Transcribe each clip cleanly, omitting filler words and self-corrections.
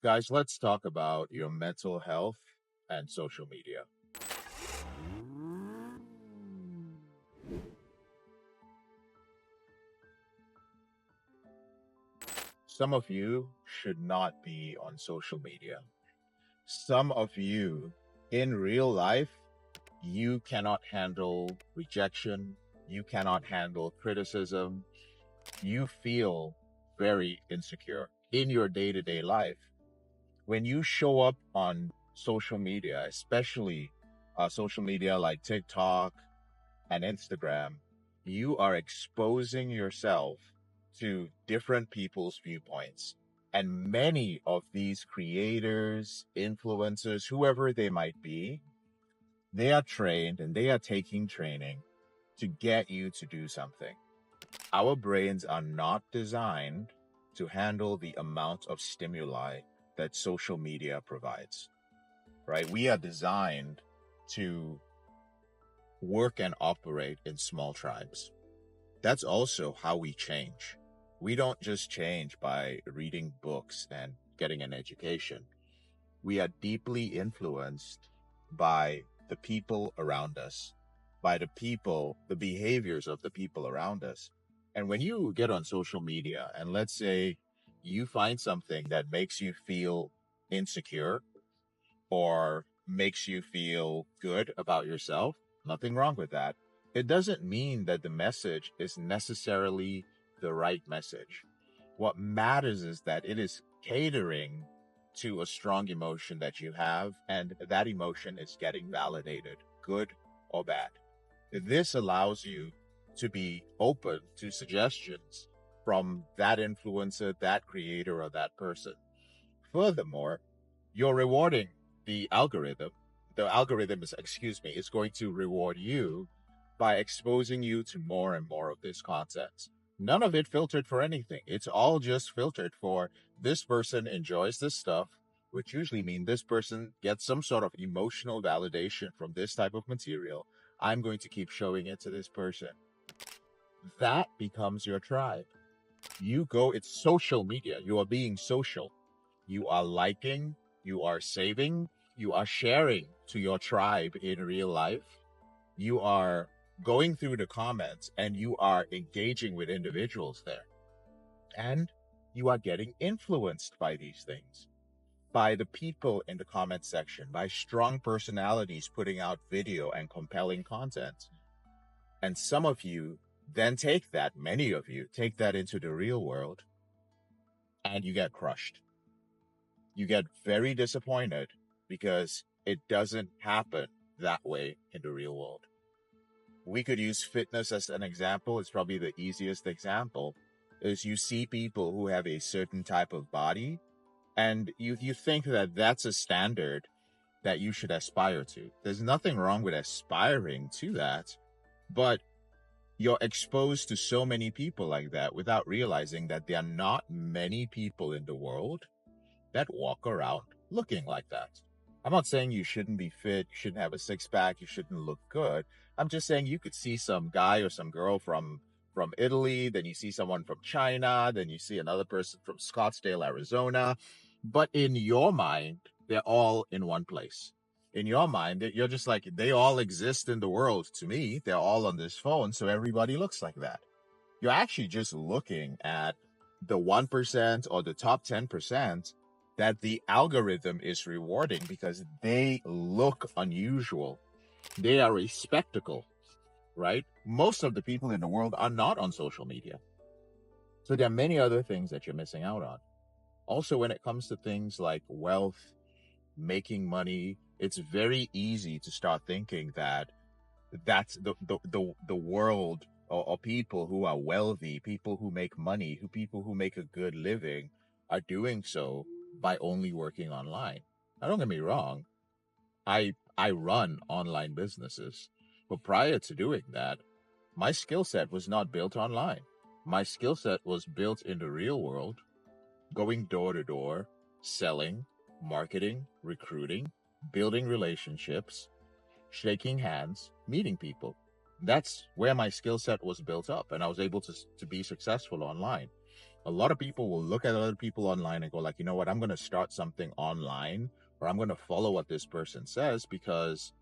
Guys, let's talk about your mental health and social media. Some of you should not be on social media. Some of you in real life, you cannot handle rejection. You cannot handle criticism. You feel very insecure in your day-to-day life. When you show up on social media, especially social media like TikTok and Instagram, you are exposing yourself to different people's viewpoints. And many of these creators, influencers, whoever they might be, they are trained and they are taking training to get you to do something. Our brains are not designed to handle the amount of stimuli that social media provides, right? We are designed to work and operate in small tribes. That's also how we change. We don't just change by reading books and getting an education. We are deeply influenced by the people around us, by the behaviors of the people around us. And when you get on social media and let's say you find something that makes you feel insecure or makes you feel good about yourself, nothing wrong with that. It doesn't mean that the message is necessarily the right message. What matters is that it is catering to a strong emotion that you have, and that emotion is getting validated, good or bad. This allows you to be open to suggestions from that influencer, that creator, or that person. Furthermore, you're rewarding the algorithm. The algorithm is going to reward you by exposing you to more and more of this content. None of it filtered for anything. It's all just filtered for this person enjoys this stuff, which usually means this person gets some sort of emotional validation from this type of material. I'm going to keep showing it to this person. That becomes your tribe. It's social media. You are being social. You are liking, you are saving, you are sharing to your tribe in real life. You are going through the comments and you are engaging with individuals there. And you are getting influenced by these things, by the people in the comment section, by strong personalities putting out video and compelling content. And some of you then many of you take that into the real world and you get crushed. You get very disappointed because it doesn't happen that way in the real world. We could use fitness as an example. It's probably the easiest example. Is you see people who have a certain type of body and you think that that's a standard that you should aspire to. There's nothing wrong with aspiring to that, but you're exposed to so many people like that without realizing that there are not many people in the world that walk around looking like that. I'm not saying you shouldn't be fit, you shouldn't have a six-pack, you shouldn't look good. I'm just saying you could see some guy or some girl from Italy, then you see someone from China, then you see another person from Scottsdale, Arizona. But in your mind, they're all in one place. In your mind, you're just like, they all exist in the world to me. They're all on this phone, so everybody looks like that. You're actually just looking at the 1% or the top 10% that the algorithm is rewarding because they look unusual. They are a spectacle, right? Most of the people in the world are not on social media. So there are many other things that you're missing out on. Also, when it comes to things like wealth, making money, it's very easy to start thinking that that's the world or people who are wealthy, people who make money, people who make a good living are doing so by only working online. Now, don't get me wrong. I run online businesses, but prior to doing that, my skill set was not built online. My skill set was built in the real world, going door to door, selling, marketing, recruiting, building relationships, shaking hands, meeting people. That's where my skill set was built up, and I was able to be successful online. A lot of people will look at other people online and go like, you know what, I'm going to start something online, or I'm going to follow what this person says because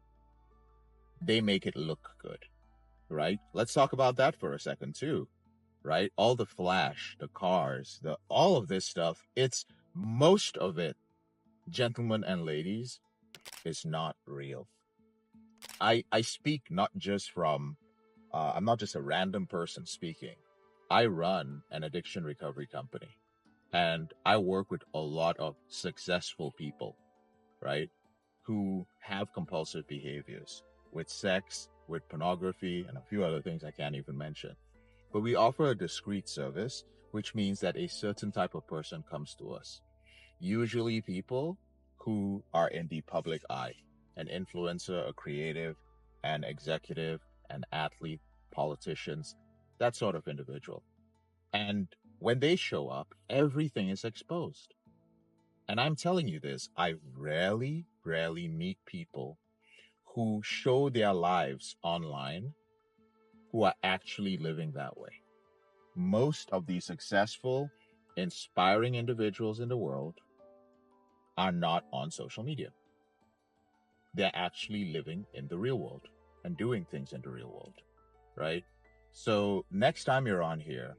they make it look good, right? Let's talk about that for a second too, right? All the flash, the cars, all of this stuff, it's most of it, gentlemen and ladies, is not real. I speak not just from, I'm not just a random person speaking. I run an addiction recovery company, and I work with a lot of successful people, right, who have compulsive behaviors with sex, with pornography, and a few other things I can't even mention. But we offer a discreet service, which means that a certain type of person comes to us. Usually people who are in the public eye, an influencer, a creative, an executive, an athlete, politicians, that sort of individual. And when they show up, everything is exposed. And I'm telling you this, I rarely meet people who show their lives online who are actually living that way. Most of the successful, inspiring individuals in the world are not on social media. They're actually living in the real world and doing things in the real world, right? So next time you're on here,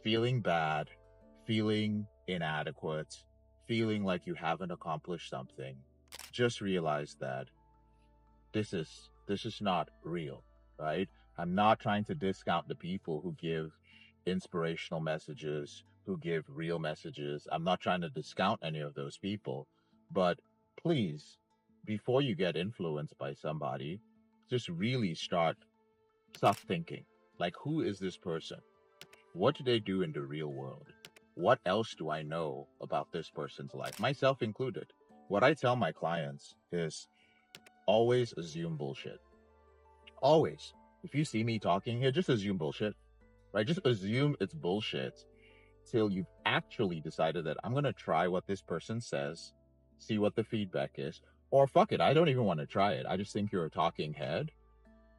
feeling bad, feeling inadequate, feeling like you haven't accomplished something, just realize that this is not real, right? I'm not trying to discount the people who give inspirational messages, who give real messages. I'm not trying to discount any of those people, but please, before you get influenced by somebody, just really start thinking, like, who is this person? What do they do in the real world? What else do I know about this person's life, myself included? What I tell my clients is always assume bullshit. Always. If you see me talking here, just assume bullshit, right? Just assume it's bullshit till you've actually decided that I'm going to try what this person says, see what the feedback is, or fuck it, I don't even want to try it. I just think you're a talking head,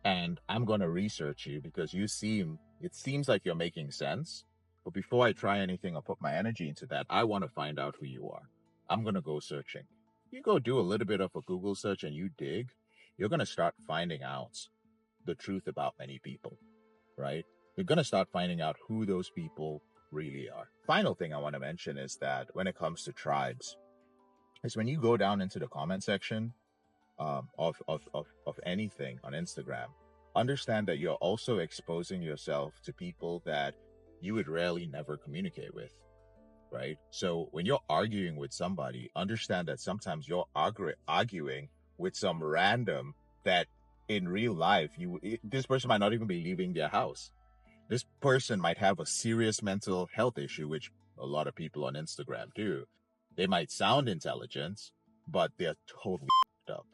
and I'm going to research you because it seems like you're making sense. But before I try anything or put my energy into that, I want to find out who you are. I'm going to go searching. You go do a little bit of a Google search and you dig, you're going to start finding out the truth about many people, right? You're going to start finding out who those people really are. Final thing I want to mention is that when it comes to tribes, is when you go down into the comment section of anything on Instagram, understand that you're also exposing yourself to people that you would rarely never communicate with, right? So when you're arguing with somebody, understand that sometimes you're arguing with some random that in real life, this person might not even be leaving their house. This person might have a serious mental health issue, which a lot of people on Instagram do. They might sound intelligent, but they're totally up.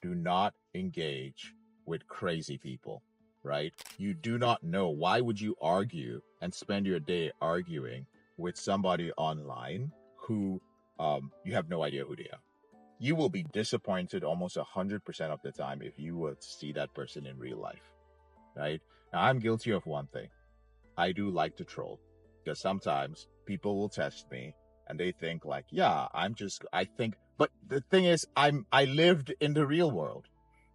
Do not engage with crazy people, right? You do not know. Why would you argue and spend your day arguing with somebody online who you have no idea who they are? You will be disappointed almost 100% of the time if you were to see that person in real life, right? Now, I'm guilty of one thing. I do like to troll because sometimes people will test me and they think like, yeah, but the thing is, I lived in the real world.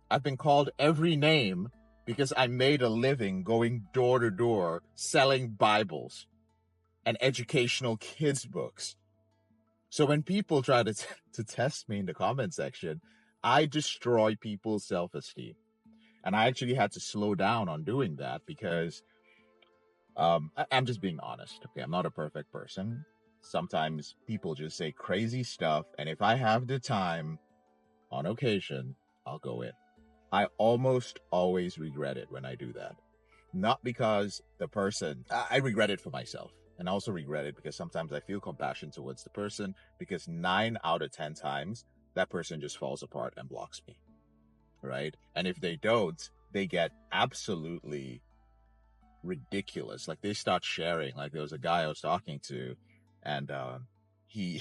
I've been called every name because I made a living going door to door selling Bibles and educational kids books. So when people try to test me in the comment section, I destroy people's self-esteem. And I actually had to slow down on doing that because I'm just being honest. Okay, I'm not a perfect person. Sometimes people just say crazy stuff, and if I have the time, on occasion, I'll go in. I almost always regret it when I do that. Not because I regret it for myself. And I also regret it because sometimes I feel compassion towards the person because 9 out of 10 times, that person just falls apart and blocks me, right? And if they don't, they get absolutely ridiculous. Like they start sharing. Like there was a guy I was talking to, and he,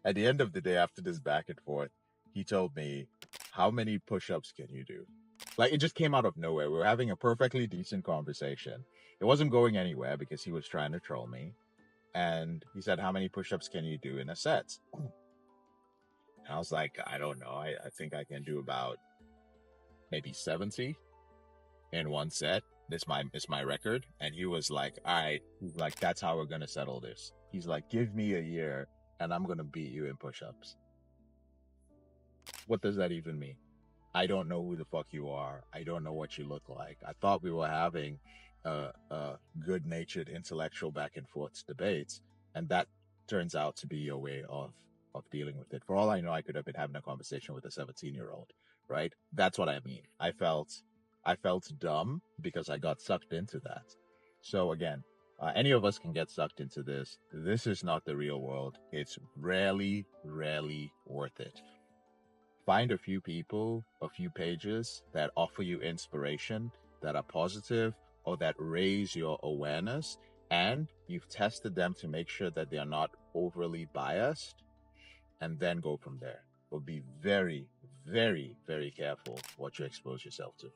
at the end of the day, after this back and forth, he told me, "How many push-ups can you do?" Like, it just came out of nowhere. We were having a perfectly decent conversation. It wasn't going anywhere because he was trying to troll me. And he said, how many push-ups can you do in a set? And I was like, I don't know. I think I can do about maybe 70 in one set. It's my record. And he was like, all right, like, that's how we're going to settle this. He's like, give me a year and I'm going to beat you in push-ups. What does that even mean? I don't know who the fuck you are. I don't know what you look like. I thought we were having a good-natured intellectual back and forth debates, and that turns out to be your way of dealing with it. For all I know, I could have been having a conversation with a 17-year-old, right? That's what I mean. I felt dumb because I got sucked into that. So again, any of us can get sucked into this. This is not the real world. It's rarely worth it. Find a few people, a few pages that offer you inspiration, that are positive, or that raise your awareness, and you've tested them to make sure that they are not overly biased, and then go from there. But be very, very, very careful what you expose yourself to.